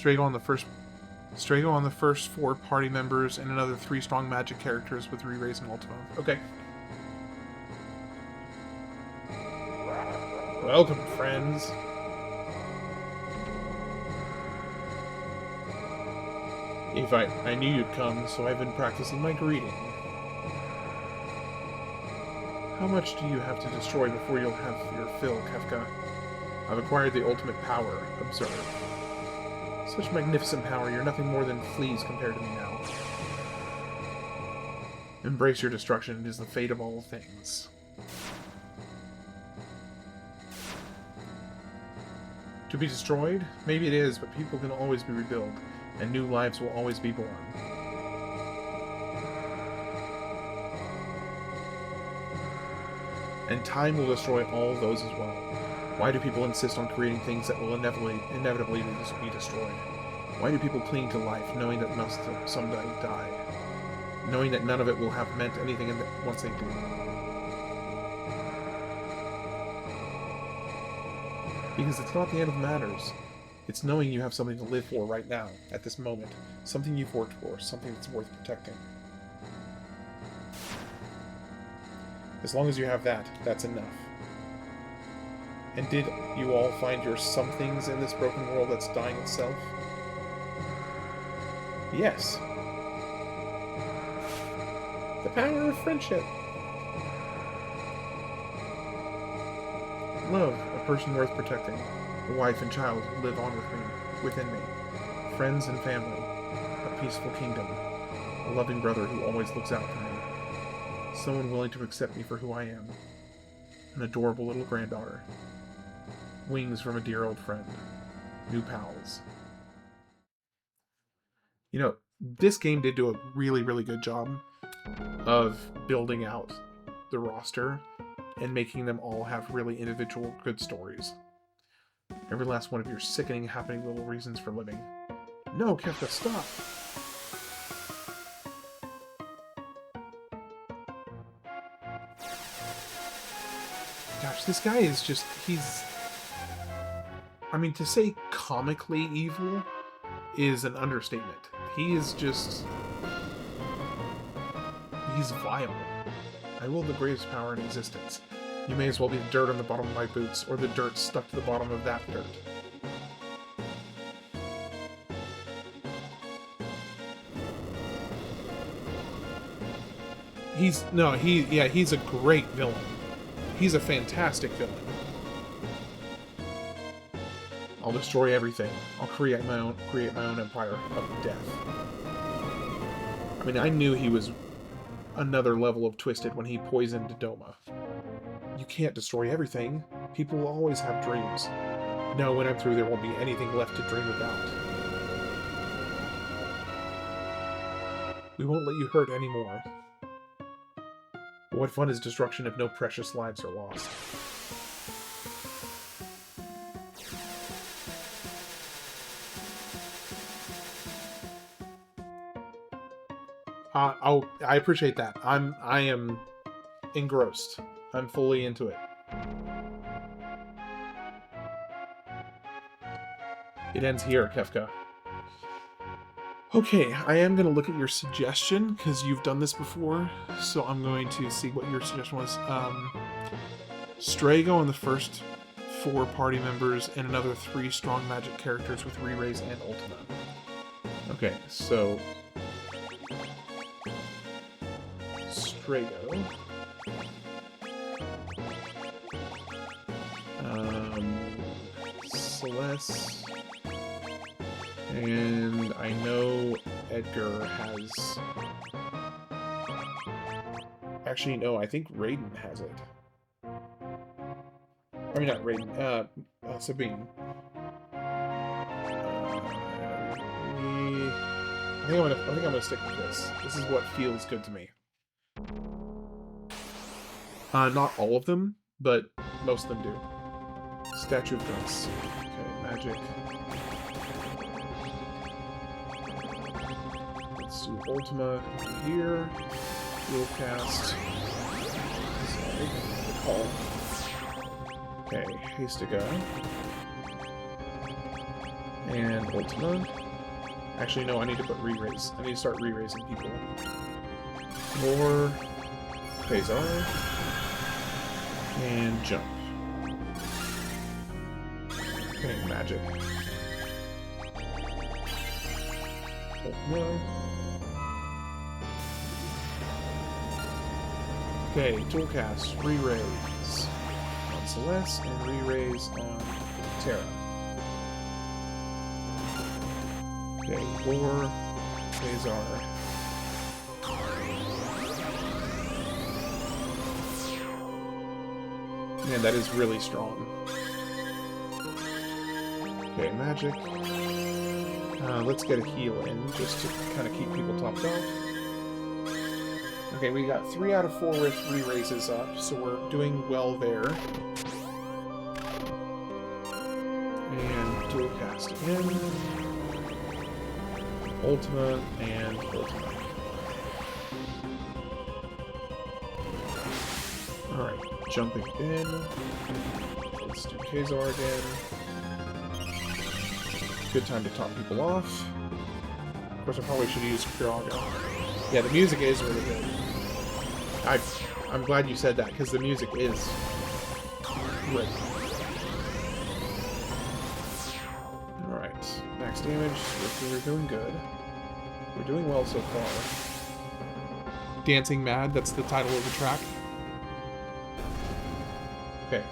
Strago on the first 4 party members and another 3 strong magic characters with re-raise and ultima. Okay. Welcome, friends. I knew you'd come, so I've been practicing my greeting. How much do you have to destroy before you'll have your fill, Kefka? I've acquired the ultimate power. Observe. Such magnificent power, you're nothing more than fleas compared to me now. Embrace your destruction, it is the fate of all things. To be destroyed? Maybe it is, but people can always be rebuilt, and new lives will always be born. And time will destroy all those as well. Why do people insist on creating things that will inevitably be destroyed? Why do people cling to life, knowing that must someday die? Knowing that none of it will have meant anything once they do? Because it's not the end of matters. It's knowing you have something to live for right now, at this moment. Something you've worked for, something that's worth protecting. As long as you have that, that's enough. And did you all find your somethings in this broken world that's dying itself? Yes. The power of friendship. Love, a person worth protecting. A wife and child who live on within me. Friends and family. A peaceful kingdom. A loving brother who always looks out for me. Someone willing to accept me for who I am. An adorable little granddaughter. Wings from a dear old friend. New pals. You know, this game did do a really, really good job of building out the roster and making them all have really individual good stories. Every last one of your sickening, happening little reasons for living. No, Kefka, stop! Gosh, this guy is just, I mean, to say comically evil is an understatement. He is just... He's vile. I wield the greatest power in existence. You may as well be the dirt on the bottom of my boots, or the dirt stuck to the bottom of that dirt. He's a great villain. He's a fantastic villain. I'll destroy everything. I'll create my own empire of death. I mean, I knew he was another level of twisted when he poisoned Doma. You can't destroy everything. People will always have dreams. No, when I'm through, there won't be anything left to dream about. We won't let you hurt anymore. But what fun is destruction if no precious lives are lost? I appreciate that. I am engrossed. I'm fully into it. It ends here, Kefka. Okay, I am going to look at your suggestion, because you've done this before, so I'm going to see what your suggestion was. Strago and the first 4 party members, and another 3 strong magic characters with re-raise and ultima. Okay, so... Strago... Celeste, and I know Edgar has... Actually, no, I think Raiden has it. I mean, not Raiden, Sabine. I think I'm gonna stick with this. This is what feels good to me. Not all of them, but most of them do. Statue of Guts. Okay, magic. Let's do Ultima here. Dual cast. Sorry, recall. Okay, Hastiga. And Ultima. Actually, no, I need to put re-raise. I need to start re-raising people. More Quasar. And jump. Okay, magic. Ultima. Okay, dual cast, re-raise on Celeste and re-raise on Terra. Okay, Lore, Quasar. Man, that is really strong. Okay, magic. Let's get a heal in, just to kind of keep people topped off. Okay, we got 3 out of 4 with re-raises up, so we're doing well there. And dual cast again. Ultima and Ultima. Alright, jumping in. Let's do Quasar again. Good time to top people off. Of course, I probably should use Kuraga. Yeah, the music is really good. I'm glad you said that, because the music is great. Alright, max damage. We're doing good. We're doing well so far. Dancing Mad, that's the title of the track. Okay.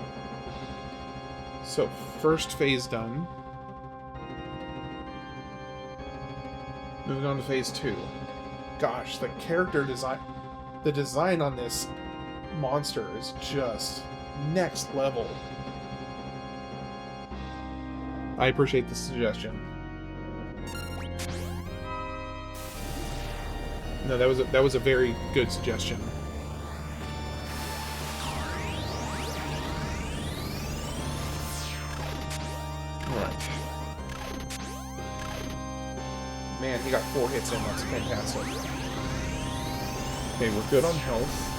So, first phase done. Moving on to phase 2. Gosh, the character design... The design on this monster is just next level. I appreciate the suggestion. No, that was a very good suggestion. Alright. Man, he got 4 hits in, that's fantastic. Okay, we're good on health.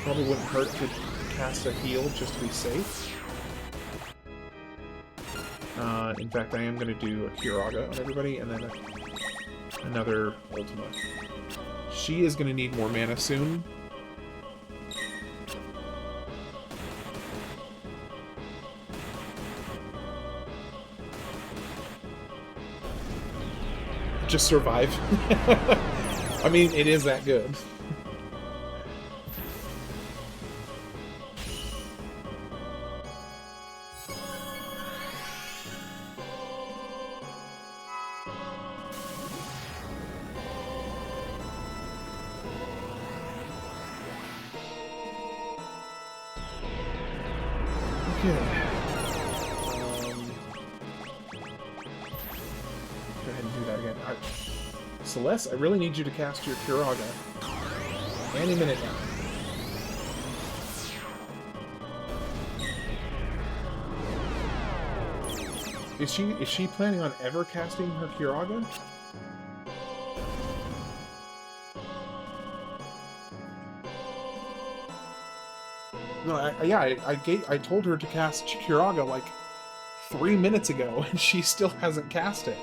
Probably wouldn't hurt to cast a heal just to be safe. In fact, I am going to do a Kuraga on everybody, and then another Ultima. She is going to need more mana soon. Just survive. I mean, it is that good. Okay. Go ahead and do that again. Celeste, I really need you to cast your Kuraga. Any minute now. Is she planning on ever casting her Kuraga? No, I told her to cast Kuraga like 3 minutes ago, and she still hasn't cast it.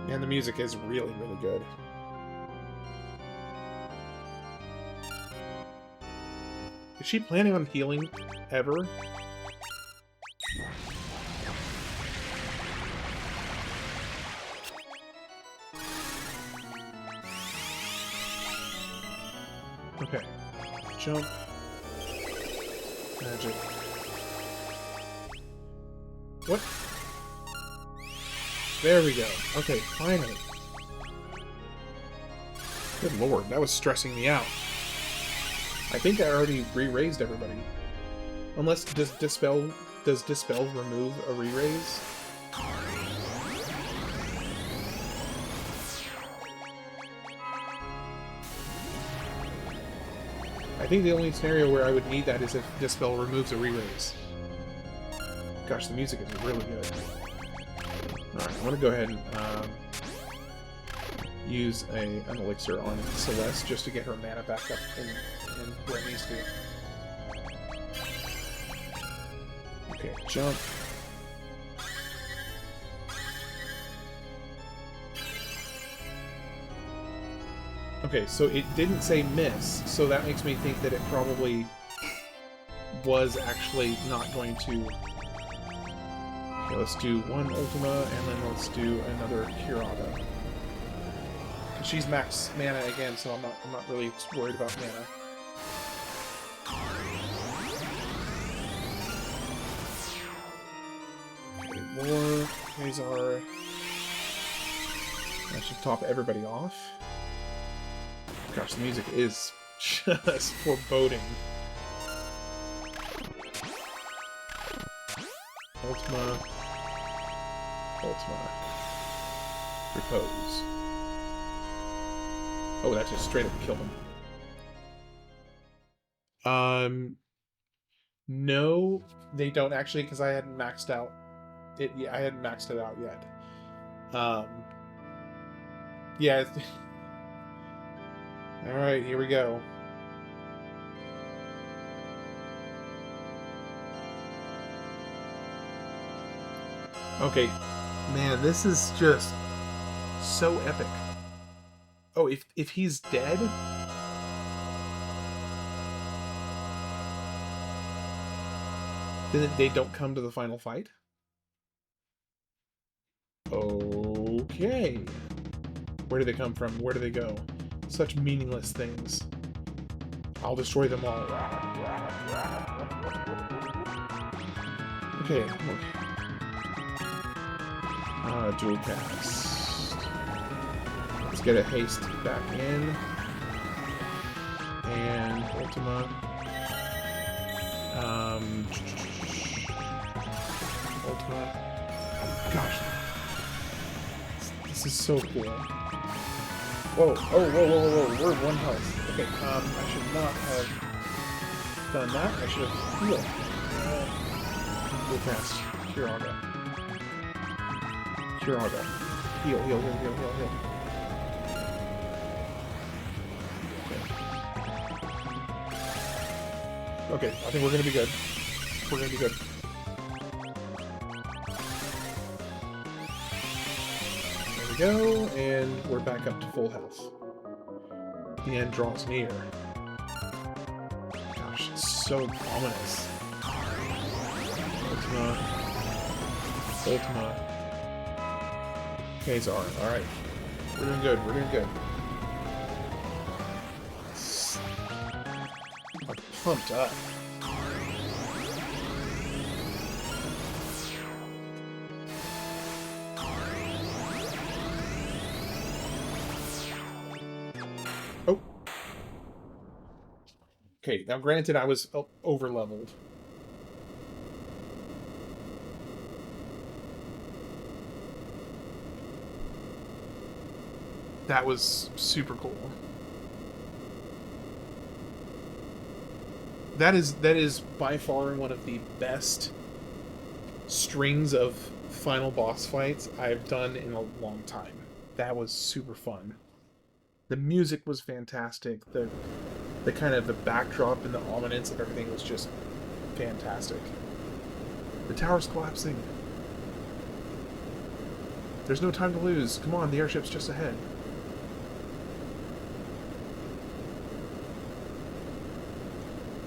And the music is really, really good. Is she planning on healing ever? Okay. Jump. Magic. What? There we go. Okay, finally. Good lord, that was stressing me out. I think I already re-raised everybody. Unless, does Dispel remove a re-raise? I think the only scenario where I would need that is if Dispel removes a re-raise. Gosh, the music is really good. Alright, I'm gonna go ahead and use an elixir on Celeste just to get her mana back up in where it needs to be. Okay, jump. Okay, so it didn't say miss, so that makes me think that it probably was actually not going to... Okay, let's do one Ultima, and then let's do another Kirada. She's max mana again, so I'm not really worried about mana. Okay, more Khazar. That should top everybody off. Gosh, the music is just foreboding. Ultima. Ultima. Repose. Oh, that just straight up killed him. No, they don't actually, because I hadn't maxed out it. Yeah, I hadn't maxed it out yet. Yeah. All right, here we go. Okay, man, this is just so epic. Oh, if he's dead, then they don't come to the final fight? Okay. Where do they come from? Where do they go? Such meaningless things. I'll destroy them all. Okay. Dual cast. Let's get a haste back in. And Ultima. Ultima. Gosh. This is so cool. Whoa, whoa, we're one health. Okay, I should not have done that. I should have healed. Dual cast. Kirada. Kirada. Heal. Okay, I think we're gonna be good. We're gonna be good. There we go, and we're back up to full health. The end draws near. Gosh, it's so ominous. Ultima. Khazar, alright. We're doing good, we're doing good. I'm pumped up. Oh. Okay, now granted I was over-leveled. That was super cool. That is by far one of the best strings of final boss fights I've done in a long time. That was super fun. The music was fantastic. The kind of the backdrop and the ominence of everything was just fantastic. The tower's collapsing. There's no time to lose. Come on, the airship's just ahead.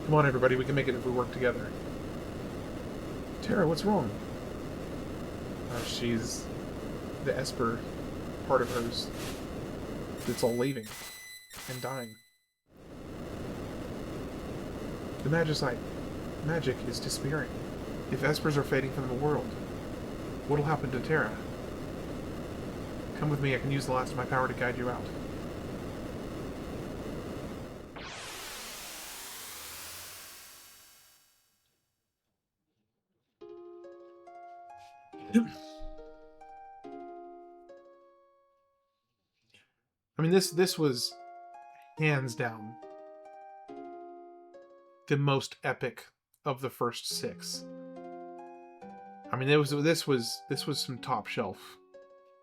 Come on, everybody, we can make it if we work together. Terra, what's wrong? She's... the Esper part of hers. It's all leaving. And dying. The Magicite. Magic is disappearing. If Espers are fading from the world, what'll happen to Terra? Come with me, I can use the last of my power to guide you out. I mean, this was hands down the most epic of the first 6. I mean, this was some top shelf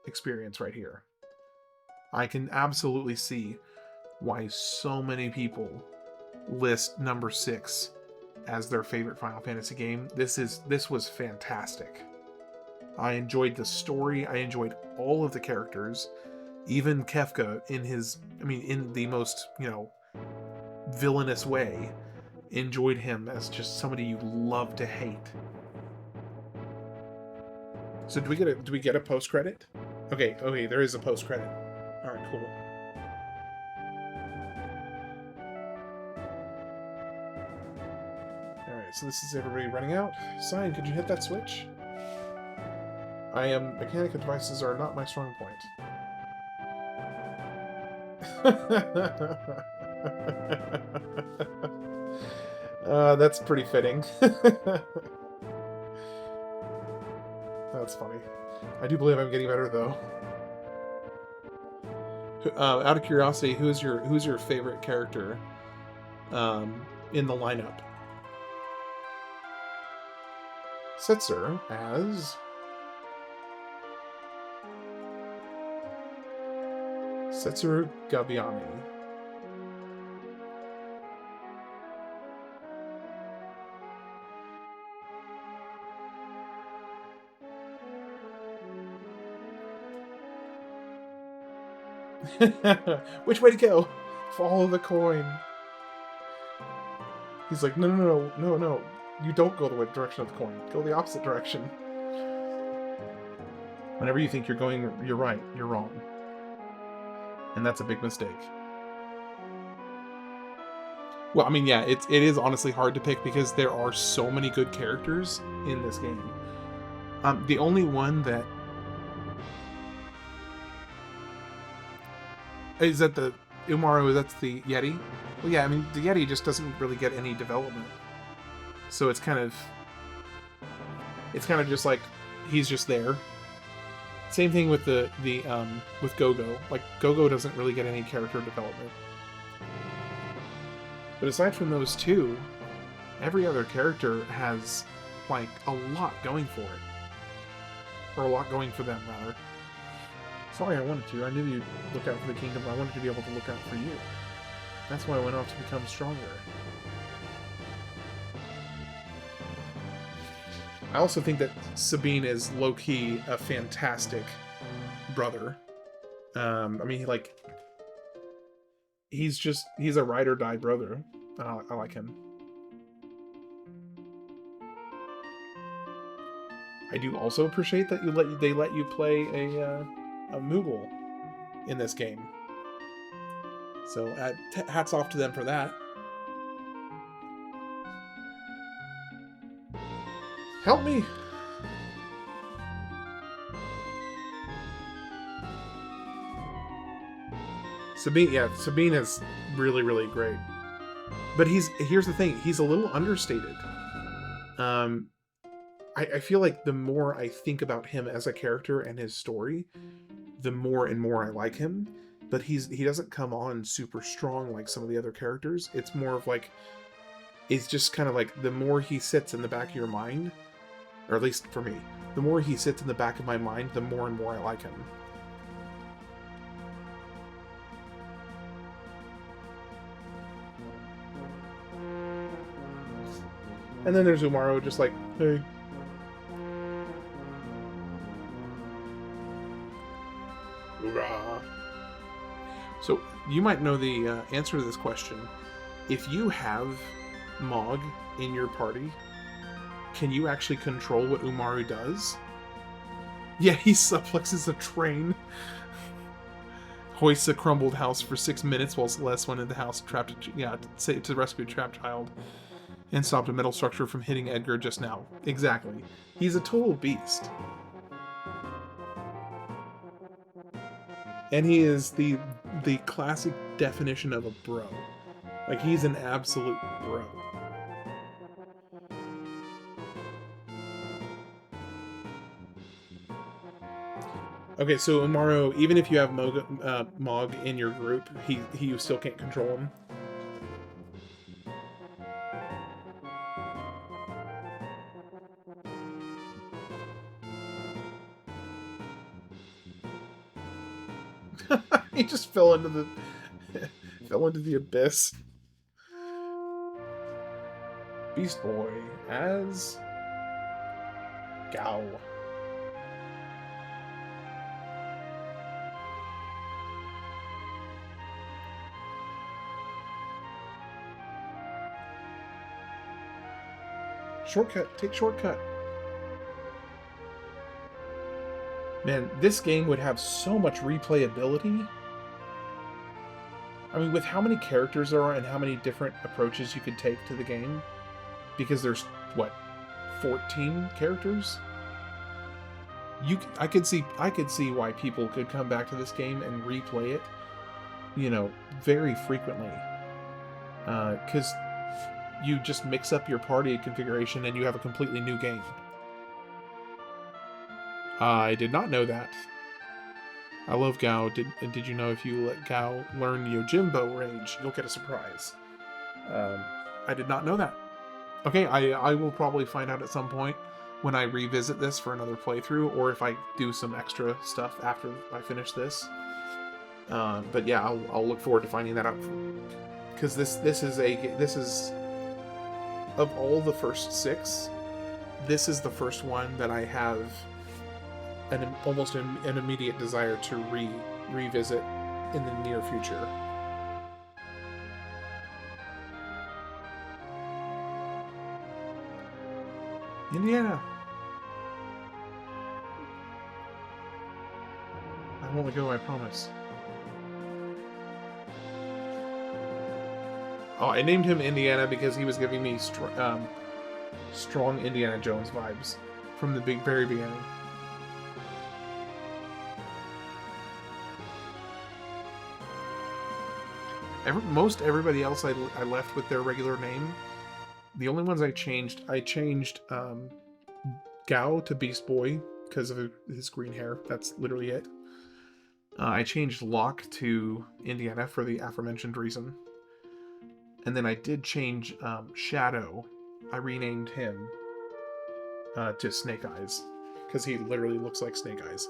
experience right here. I can absolutely see why so many people list number 6 as their favorite Final Fantasy game. This was fantastic. I enjoyed the story. I enjoyed all of the characters, even Kefka in the most, villainous way. Enjoyed him as just somebody you love to hate. So do we get a post credit? Okay, there is a post credit. All right, cool. All right, so this is everybody running out. Cyan, could you hit that switch? Mechanical devices are not my strong point. That's pretty fitting. That's funny. I do believe I'm getting better though. Out of curiosity, who's your favorite character in the lineup? Setzer as Setzer Gabiani. Which way to go? Follow the coin. He's like, no. You don't go the direction of the coin. Go the opposite direction. Whenever you think you're right, you're wrong. And that's a big mistake. Well, I mean, yeah, it is honestly hard to pick because there are so many good characters in this game. The only one that is that the Umaru, that's the Yeti. Well, yeah, I mean, the Yeti just doesn't really get any development. So it's kind of just like he's just there. Same thing with with Gogo. Like Gogo doesn't really get any character development. But aside from those two, every other character has like a lot going for it. Or a lot going for them, rather. Sorry, I wanted to. I knew you'd look out for the kingdom. I wanted to be able to look out for you. That's why I went off to become stronger. I also think that Sabine is low-key a fantastic brother. I mean, he's a ride or die brother. I like him. I do also appreciate that they let you play a Moogle in this game. So hats off to them for that. Help me! Sabine is really, really great. But here's the thing, he's a little understated. I feel like the more I think about him as a character and his story, the more and more I like him. But he doesn't come on super strong like some of the other characters. It's more of like, it's just kind of like the more he sits in the back of your mind, or at least for me, the more he sits in the back of my mind, the more and more I like him. And then there's Umaru, just like, hey. Hoorah. So, you might know the answer to this question. If you have Mog in your party, can you actually control what Umaru does? Yeah, he suplexes a train. Hoists a crumbled house for 6 minutes while Celeste went in the house to rescue a trapped child. And stopped a metal structure from hitting Edgar just now. Exactly. He's a total beast. And he is the classic definition of a bro. Like, he's an absolute bro. Okay, so Umaru, even if you have Mog in your group, you still can't control him. He just fell into the fell into the abyss. Beast Boy as Gao. Shortcut. Take shortcut. Man, this game would have so much replayability. I mean, with how many characters there are and how many different approaches you could take to the game, because there's, what, 14 characters? I could see why people could come back to this game and replay it, you know, very frequently. Because you just mix up your party configuration and you have a completely new game. I did not know that. I love Gao. Did you know if you let Gao learn Yojimbo Rage, you'll get a surprise? I did not know that. Okay, I will probably find out at some point when I revisit this for another playthrough, or if I do some extra stuff after I finish this. But yeah, I'll look forward to finding that out. Because this is of all the first 6, this is the first one that I have almost an immediate desire to revisit in the near future. Indiana. I won't let go, I promise. Oh, I named him Indiana because he was giving me strong Indiana Jones vibes from the very beginning. Most everybody else I left with their regular name. The only ones I changed Gao to Beast Boy because of his green hair. That's literally it. I changed Locke to Indiana for the aforementioned reason. And then I did change Shadow. I renamed him to Snake Eyes because he literally looks like Snake Eyes.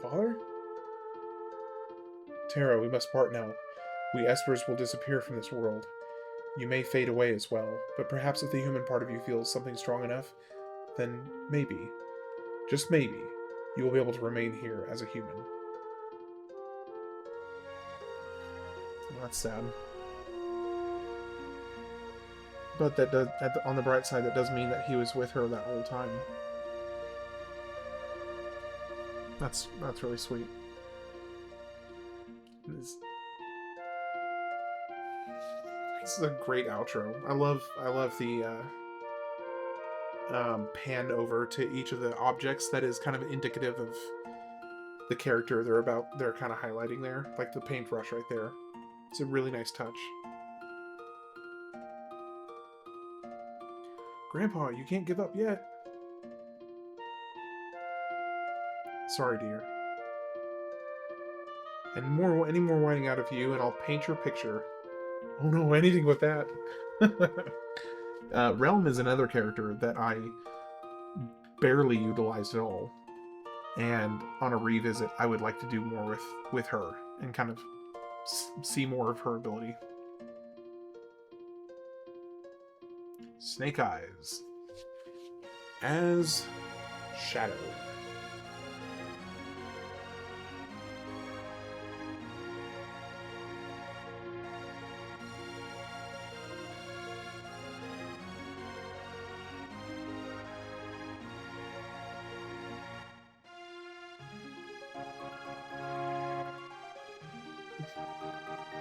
Father? Terra, we must part now. We Espers will disappear from this world. You may fade away as well, but perhaps if the human part of you feels something strong enough, then maybe, just maybe, you will be able to remain here as a human. Well, that's sad. But that does, on the bright side, that does mean that he was with her that whole time. That's really sweet. This is a great outro. I love the pan over to each of the objects that is kind of indicative of the character they're kind of highlighting there, like the paintbrush right there. It's a really nice touch. Grandpa, you can't give up yet. Sorry, dear. And any more whining out of you, and I'll paint your picture. Oh no, anything but that. Realm is another character that I barely utilized at all. And on a revisit, I would like to do more with her and kind of see more of her ability. Snake Eyes as Shadow.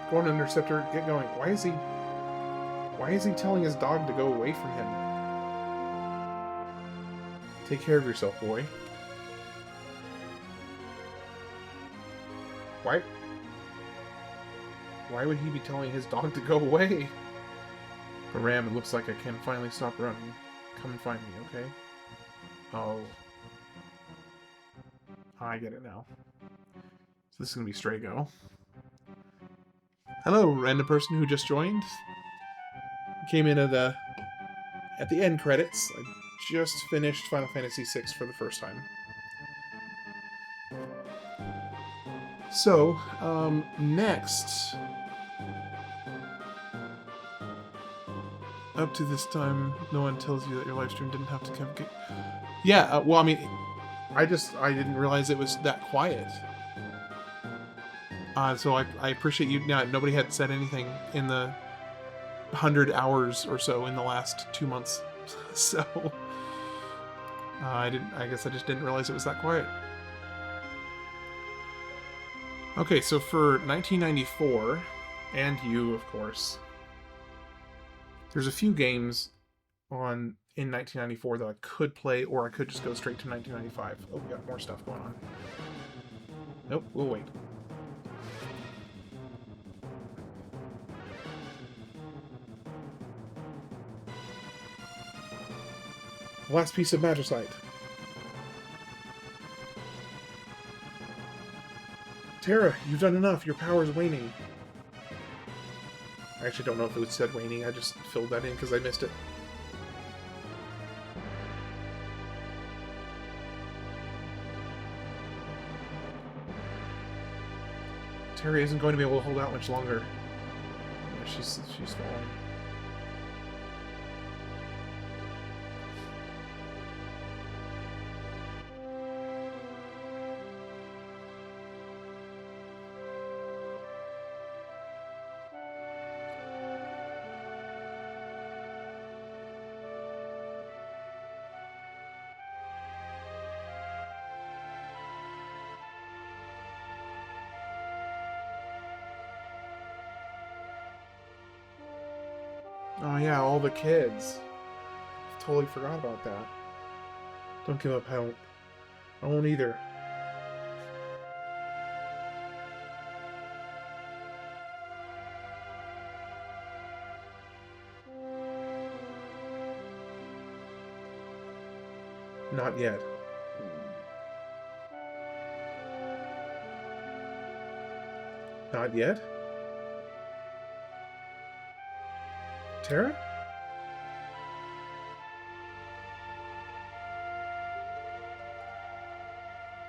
Go on, Interceptor, get going. Why is he telling his dog to go away from him? Take care of yourself, boy. Why would he be telling his dog to go away? But Ram, it looks like I can finally stop running. Come and find me, okay? Oh. I get it now. So this is gonna be Strago. Hello, random person who just joined. Came in at the end credits. I just finished Final Fantasy VI for the first time. So, next, up to this time, no one tells you that your live stream didn't have to come. Yeah, well, I mean, I didn't realize it was that quiet. So I appreciate you. Now, nobody had said anything in the 100 hours or so in the last 2 months. So, I guess I just didn't realize it was that quiet. Okay, so for 1994, and you, of course, there's a few games in 1994 that I could play, or I could just go straight to 1995. Oh, we got more stuff going on. Nope, we'll wait. Last piece of magicite. Tara, you've done enough. Your power's waning. I actually don't know if it said waning. I just filled that in because I missed it. Tara isn't going to be able to hold out much longer. Yeah, she's falling. Oh yeah, all the kids. Totally forgot about that. Don't give up, I won't either. Not yet. Not yet? Tara?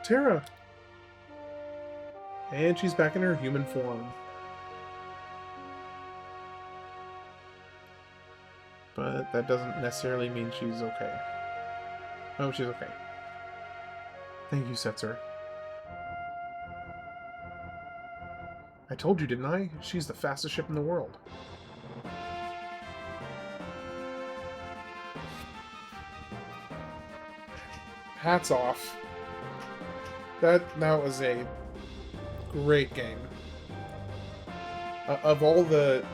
Tara! And she's back in her human form. But that doesn't necessarily mean she's okay. Oh, she's okay. Thank you, Setzer. I told you, didn't I? She's the fastest ship in the world. Hats off. That was a great game. Of all the...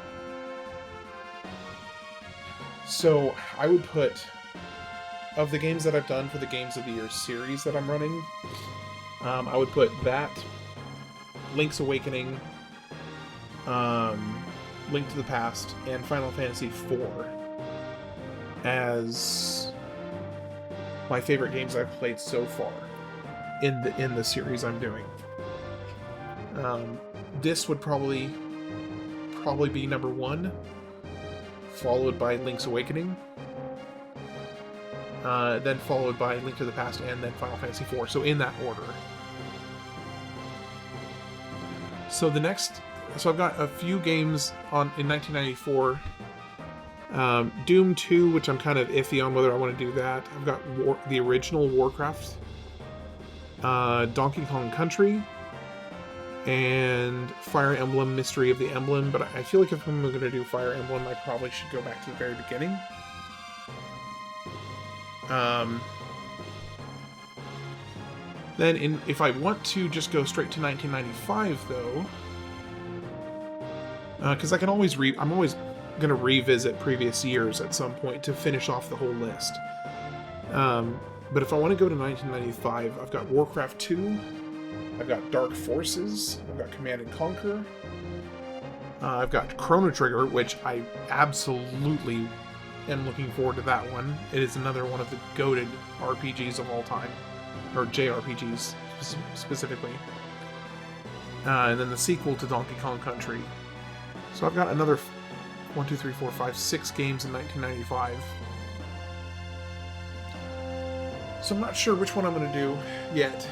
So, I would put... Of the games that I've done for the Games of the Year series that I'm running, I would put that, Link's Awakening, Link to the Past, and Final Fantasy IV as my favorite games I've played so far in the series I'm doing. This would probably be number 1, followed by Link's Awakening, then followed by Link to the Past, and then Final Fantasy IV. So in that order. So I've got a few games in 1994. Doom 2, which I'm kind of iffy on whether I want to do that. I've got the original Warcraft, Donkey Kong Country, and Fire Emblem Mystery of the Emblem. But I feel like if I'm going to do Fire Emblem, I probably should go back to the very beginning. Then if I want to just go straight to 1995, though, because I can always I'm always going to revisit previous years at some point to finish off the whole list. But if I want to go to 1995, I've got Warcraft 2, I've got Dark Forces, I've got Command & Conquer, I've got Chrono Trigger, which I absolutely am looking forward to that one. It is another one of the goated RPGs of all time, or JRPGs specifically. And then the sequel to Donkey Kong Country. So I've got another 1, 2, 3, 4, 5, 6 games in 1995. So I'm not sure which one I'm going to do yet.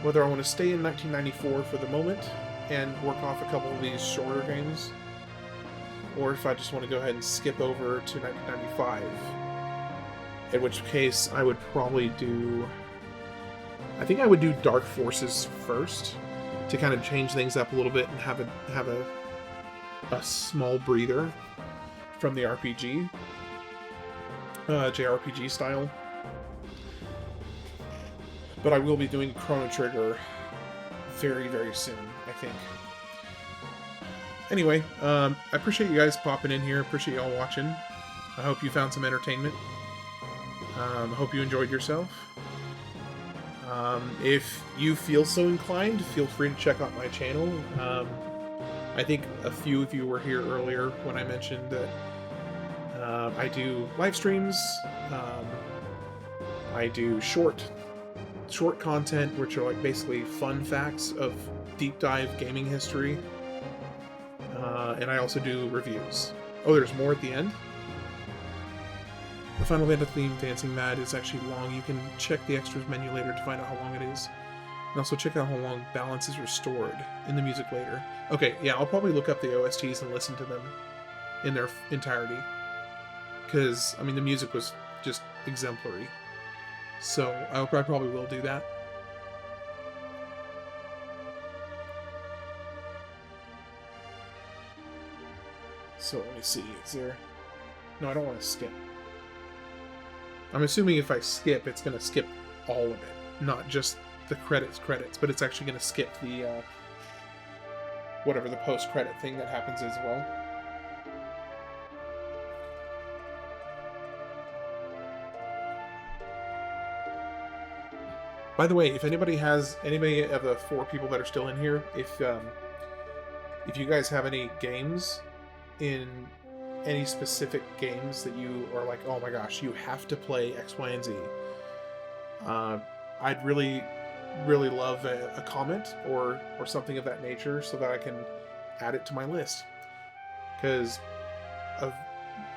whether I want to stay in 1994 for the moment and work off a couple of these shorter games, or if I just want to go ahead and skip over to 1995, in which case I would probably do... I think I would do Dark Forces first, to kind of change things up a little bit and have a small breather from the RPG, JRPG style. But I will be doing Chrono Trigger very, very soon, I think. Anyway, I appreciate you guys popping in here. Appreciate y'all watching. I hope you found some entertainment. Hope you enjoyed yourself. If you feel so inclined, feel free to check out my channel. I think a few of you were here earlier when I mentioned that I do live streams. I do short content, which are like basically fun facts of deep dive gaming history. And I also do reviews. Oh, there's more at the end? The Final Fantasy theme, Dancing Mad, is actually long. You can check the extras menu later to find out how long it is. And also check out how long balance is restored in the music later. Okay, yeah, I'll probably look up the OSTs and listen to them in their entirety. Because, I mean, the music was just exemplary. So, I probably will do that. So, let me see. Is there... No, I don't want to skip. I'm assuming if I skip, it's going to skip all of it. Not just the credits, but it's actually going to skip the, whatever the post-credit thing that happens as well. By the way, if anybody of the 4 people that are still in here, if you guys have any games in any specific games that you are like, oh my gosh, you have to play X, Y, and Z, I'd really, really love a comment or something of that nature so that I can add it to my list. Because a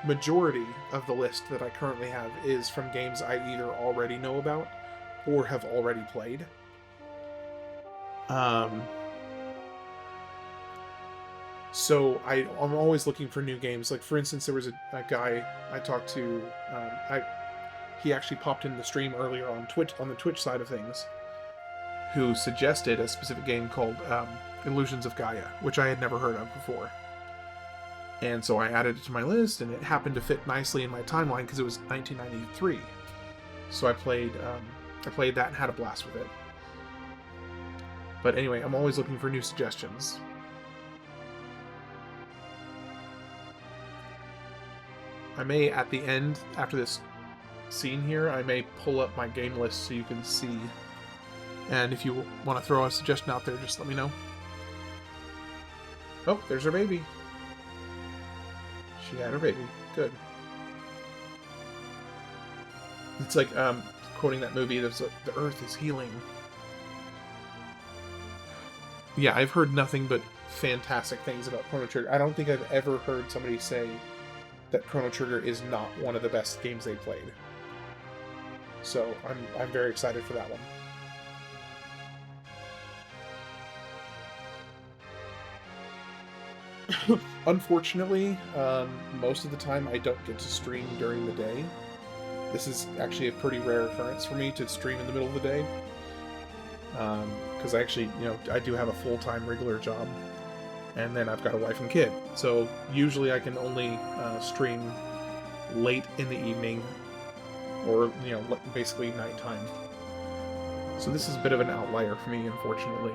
majority of the list that I currently have is from games I either already know about or have already played. So I'm always looking for new games. Like, for instance, there was a guy I talked to. He actually popped in the stream earlier on the Twitch side of things, who suggested a specific game called Illusions of Gaia, which I had never heard of before. And so I added it to my list, and it happened to fit nicely in my timeline because it was 1993. So I played that and had a blast with it. But anyway, I'm always looking for new suggestions. I may, at the end, after this scene here, I may pull up my game list so you can see. And if you want to throw a suggestion out there, just let me know. Oh, there's her baby. She had her baby. Good. It's like, quoting that movie, there's the earth is healing. Yeah, I've heard nothing but fantastic things about Chrono Trigger. I don't think I've ever heard somebody say that Chrono Trigger is not one of the best games they played. So I'm very excited for that one. Unfortunately, most of the time I don't get to stream during the day. This is actually a pretty rare occurrence for me to stream in the middle of the day. Because I actually, I do have a full-time regular job. And then I've got a wife and kid. So usually I can only stream late in the evening or, basically nighttime. So this is a bit of an outlier for me, unfortunately.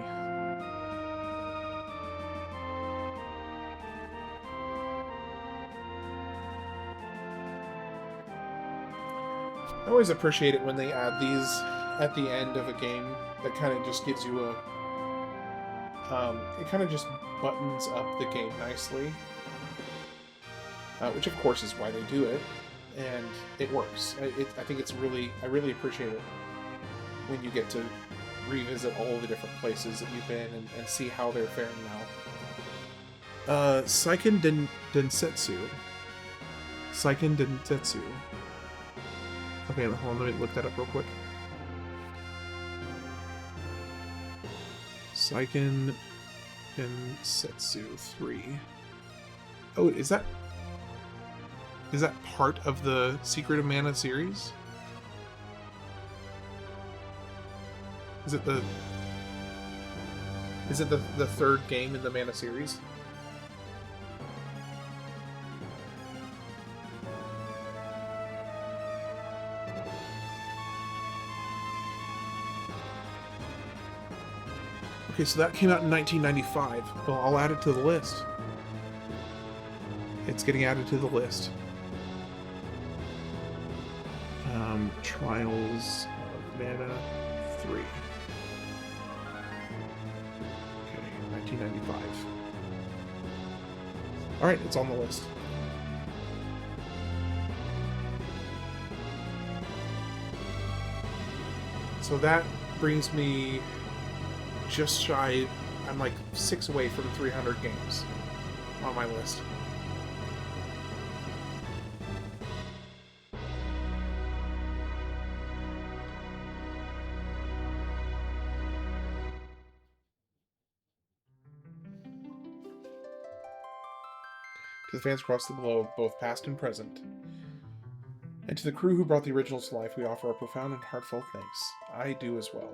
I always appreciate it when they add these at the end of a game that kind of just gives you a... it kind of just buttons up the game nicely. Which of course is why they do it. And it works. I think it's really... I really appreciate it when you get to revisit all the different places that you've been and see how they're faring now. Seiken Densetsu. Seiken Densetsu. Okay, hold on, let me look that up real quick. Seiken Densetsu 3. Oh, is that part of the Secret of Mana series? Is it the third game in the Mana series? Okay, so that came out in 1995. Well, I'll add it to the list. It's getting added to the list. Trials of Mana 3. Okay, 1995. Alright, it's on the list. So that brings me just shy. I'm like 6 away from 300 games on my list. To the fans across the globe, both past and present, and to the crew who brought the originals to life, we offer our profound and heartfelt thanks. I do as well.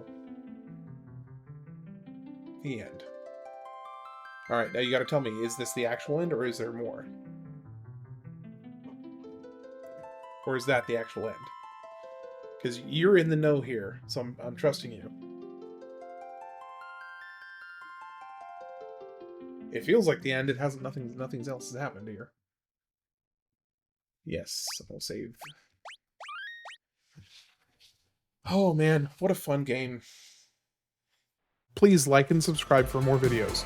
The end. Alright, now you gotta tell me, is this the actual end, or is there more? Or is that the actual end? Because you're in the know here, so I'm trusting you. It feels like the end. It hasn't. Nothing else has happened here. Yes, I'll save. Oh man, what a fun game. Please like and subscribe for more videos.